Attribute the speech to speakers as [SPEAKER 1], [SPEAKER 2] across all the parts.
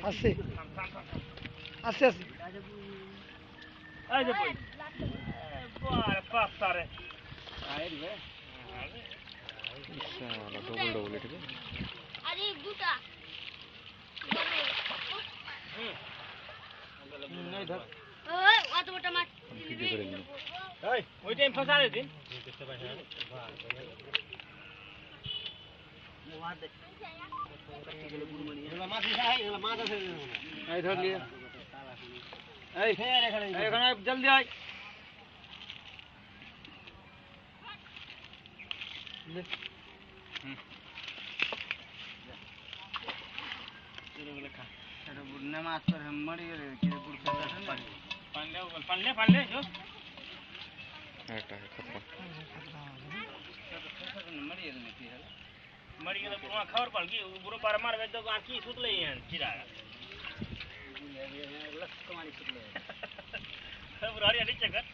[SPEAKER 1] আছে আছে আছে
[SPEAKER 2] এই যে বই বারে পাঁচটারে
[SPEAKER 3] ডবল ডবল এটা
[SPEAKER 4] আরে দুটা
[SPEAKER 2] এই ধর
[SPEAKER 4] ওই অত বড় মাছ
[SPEAKER 3] ভিডিও করে নিন
[SPEAKER 2] এই ওই টাইম ফসা রে দিন এই ধর নিয়ে এই এখানে জলদি আয় नमाज पर हम मरी गए कि बुढ़ से पांडे पांडे जो
[SPEAKER 3] এটা খতরা
[SPEAKER 2] मरी गए नहीं फिर मरी गए बुढ़ा खबर पड़ गई बुढ़ो बार मार तो आंखी सुत ले हैं चिरा लख कमानी सुत ले बुढ़ा हरिया नीचे कर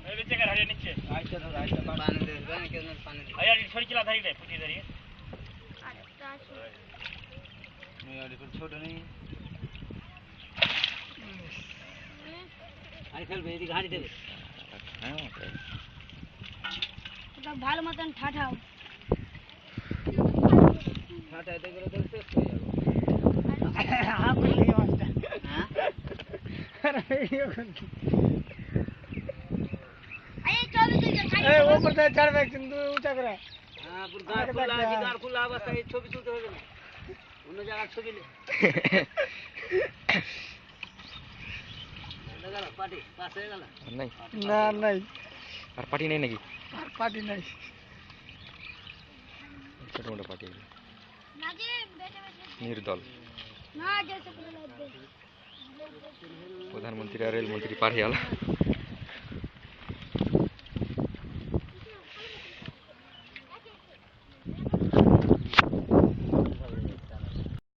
[SPEAKER 2] मैं नीचे कर हरिया नीचे आइए पानी दे गाने के अंदर पानी यार छोड़ चला धरी दे फुटी धरी नहीं यार फिर छोड़ नहीं आई चल बेदी घाड़ी दे
[SPEAKER 3] হ্যাঁ ওটাই
[SPEAKER 4] ওটা ভালো মতন ঠাঠাও
[SPEAKER 2] ঠাটা দে করে দেখ শেষ হয়ে যাবে
[SPEAKER 1] হাফ লাগে মাছটা
[SPEAKER 2] হ্যাঁ
[SPEAKER 1] আরে ভিডিও করছি
[SPEAKER 4] আরে 24 থেকে
[SPEAKER 1] এই উপর থেকে চড়বে কিন্তু উঁচা করে
[SPEAKER 2] হ্যাঁ পুরো গাড় খুলা অবস্থায় ছবি তুলতে হবে না অন্য জায়গায় ছবি লে লাগালা পাটি পাশে গেলা
[SPEAKER 3] নাই
[SPEAKER 1] না নাই
[SPEAKER 3] আর পার্টি নেই নাকি
[SPEAKER 1] আর পার্টি নাই
[SPEAKER 3] ছোট মোটো পার্টি
[SPEAKER 4] না যে বেটে বেটে
[SPEAKER 3] নির্দল
[SPEAKER 4] না যেতে করে লাগবে
[SPEAKER 3] প্রধানমন্ত্রী আর রেলমন্ত্রী পাঠিয়ে